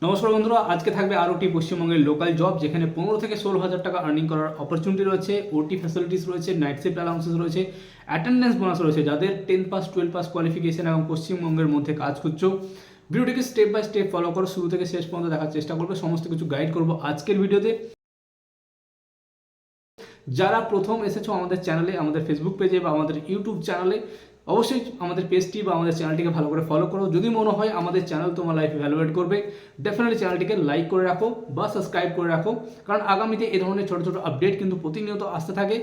নমস্কার বন্ধুরা, আজকে থাকবে আরও একটি পশ্চিমবঙ্গের লোকাল জব যেখানে 15 থেকে 16,000 টাকা আর্নিং করার অপরচুনিটি রয়েছে, ওটি ফ্যাসিলিটিস রয়েছে, নাইট শিফট অ্যালাউন্সেস রয়েছে, অ্যাটেন্ডেন্স বোনাস রয়েছে। যাদের 10 পাস 12 পাস কোয়ালিফিকেশন এবং পশ্চিমবঙ্গের মধ্যে কাজ করছো, ভিডিওটিকে স্টেপ বাই স্টেপ ফলো করো, শুরু থেকে শেষ পর্যন্ত দেখার চেষ্টা করবে। সমস্ত কিছু গাইড করবো আজকের ভিডিওতে। যারা প্রথম এসেছো আমাদের চ্যানেলে, আমাদের ফেসবুক পেজে বা আমাদের ইউটিউব চ্যানেলে, অবশ্যই আমাদের পেজটি বা আমাদের চ্যানেলটিকে ভালো করে ফলো করো। যদি মনে হয় আমাদের চ্যানেল তোমার লাইফে ভ্যালুয়েট করবে, ডেফিনেটলি চ্যানেলটিকে লাইক করে রাখো বা সাবস্ক্রাইব করে রাখো, কারণ আগামীতে এই ধরনের ছোটো ছোটো আপডেট কিন্তু প্রতিনিয়ত আসতে থাকে।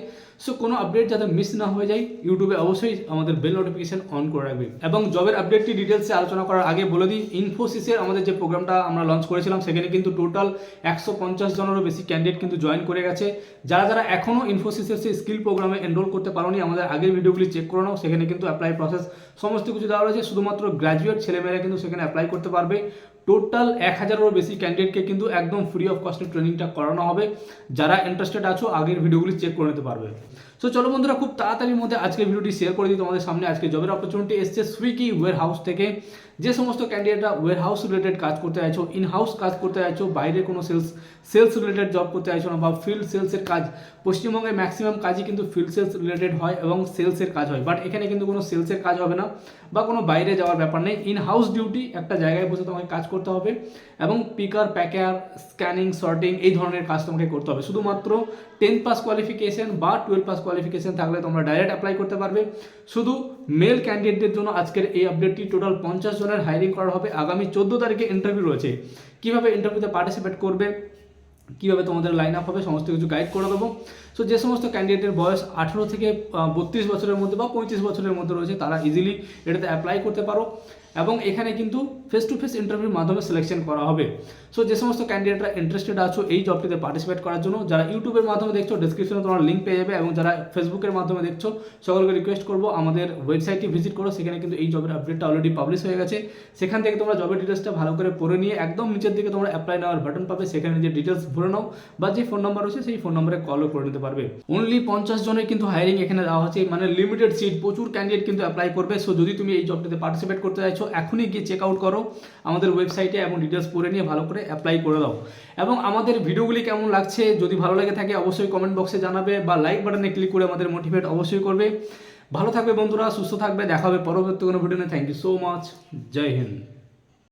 সো কোনো আপডেট যাতে মিস না হয়ে যায়, ইউটিউবে অবশ্যই আমাদের বেল নোটিফিকেশন অন করে রাখবে। এবং জবের আপডেটটি ডিটেলসে আলোচনা করার আগে বলে দিই, ইনফোসিসের আমাদের যে প্রোগ্রামটা আমরা লঞ্চ করেছিলাম সেখানে কিন্তু টোটাল 150 জনেরও বেশি ক্যান্ডিডেট কিন্তু জয়েন করে গেছে। যারা যারা এখনও ইনফোসিসের সেই স্কিল প্রোগ্রামে এনরোল করতে পারোনি, আমাদের আগের ভিডিওগুলি চেক করে নাও। সেখানে কিন্তু অ্যাপ্লাই প্রসেস সমস্ত কিছু দেওয়া রয়েছে। শুধুমাত্র গ্র্যাজুয়েট ছেলেমেয়েরা কিন্তু সেখানে অ্যাপ্লাই করতে পারবে। টোটাল 1000-এরও বেশি ক্যান্ডিডেটকে কিন্তু একদম ফ্রি অফ কস্টে ট্রেনিংটা করানো হবে। যারা ইন্টারেস্টেড আছো আগের ভিডিওগুলি চেক করে নিতে পারবে। সো চলো বন্ধুরা, খুব তাড়াতাড়ির মধ্যে আজকের ভিডিওটি শেয়ার করে দিই তোমাদের সামনে। আজকে জবের অপরচুনিটি এসছে সুইগি ওয়্যার হাউস থেকে। যে সমস্ত ক্যান্ডিডেটরা ওয়্যার হাউস রিলেটেড কাজ করতে চাইছো, ইন হাউস কাজ করতে চাইছো, বাইরে কোনো সেলস রিলেটেড জব করতে চাইছো না, বা ফিল্ড সেলসের কাজ, পশ্চিমবঙ্গে ম্যাক্সিমাম কাজই কিন্তু ফিল্ড সেলস রিলেটেড হয় এবং সেলসের কাজ হয়, বাট এখানে কিন্তু কোনো সেলসের কাজ হবে না বা কোনো বাইরে যাওয়ার ব্যাপার নেই। ইন হাউস ডিউটি, একটা জায়গায় বসে তোমাকে কাজ করতে হবে এবং পিকার, প্যাকার, স্ক্যানিং, সর্টিং এই ধরনের কাজ তোমাকে করতে হবে। শুধুমাত্র 10 পাস কোয়ালিফিকেশন বা 12 পাস কোয়ালিফিকেশন থাকলে তোমরা ডাইরেক্ট অ্যাপ্লাই করতে পারবে। শুধু মেল ক্যান্ডিডেটদের জন্য আজকের এই আপডেটটি। টোটাল 50 জনের হায়ারিং করা হবে। আগামী 14 তারিখে ইন্টারভিউ রয়েছে। কীভাবে ইন্টারভিউতে পার্টিসিপেট করবে, কীভাবে তোমাদের লাইন আপ হবে, সমস্ত কিছু গাইড করে দেবো। সো যে সমস্ত ক্যান্ডিডেটের বয়স 18 থেকে 32 বছরের মধ্যে বা 35 বছরের মধ্যে রয়েছে, তারা ইজিলি এটাতে অ্যাপ্লাই করতে পারো। এবং এখানে কিন্তু ফেস টু ফেস ইন্টারভিউর মাধ্যমে সিলেকশন করা হবে। সো যে সমস্ত ক্যান্ডিডেটরা ইন্টারেস্টেড আছো এই জবটিতে পার্টিসিপেট করার জন্য, যারা ইউটিউবের মাধ্যমে দেখছো ডিসক্রিপশনে তোমার লিঙ্ক পেয়ে যাবে, এবং যারা ফেসবুকের মাধ্যমে দেখছো সকলকে রিকোয়েস্ট করবো আমাদের ওয়েবসাইটটি ভিজিট করো। সেখানে কিন্তু এই জবের আপডেটটা অলরেডি পাবলিশ হয়ে গেছে। সেখান থেকে তোমরা জবের ডিটেলসটা ভালো করে পড়ে নিয়ে একদম নিচের দিকে তোমরা অ্যাপ্লাই নেওয়ার বাটন পাবে, সেখানে যে ডিটেলস ভরে নাও বা যে ফোন নাম্বার রয়েছে সেই ফোন নাম্বারে কলও করে নিতে পারবে। অনলি 50 জনের কিন্তু হায়ারিং এখানে দেওয়া হচ্ছে, মানে লিমিটেড সিট, প্রচুর ক্যান্ডিডেট কিন্তু অ্যাপ্লাই করবে। সো যদি তুমি এই জবটিতে পার্টিসিপেট করতে চাইছো, এখনই গিয়ে চেক আউট করো আমাদের ওয়েবসাইটে এবং ডিটেলস পড়ে নিয়ে ভালো করে অ্যাপ্লাই করে দাও। এবং আমাদের ভিডিওগুলি কেমন লাগছে, যদি ভালো লেগে থাকে অবশ্যই কমেন্ট বক্সে জানাবে বা লাইক বাটনে ক্লিক করে আমাদের মোটিভেট অবশ্যই করবে। ভালো থাকবে বন্ধুরা, সুস্থ থাকবে, দেখা হবে পরবর্তী কোনো ভিডিও নিয়ে। Thank you so much, Jai Hind.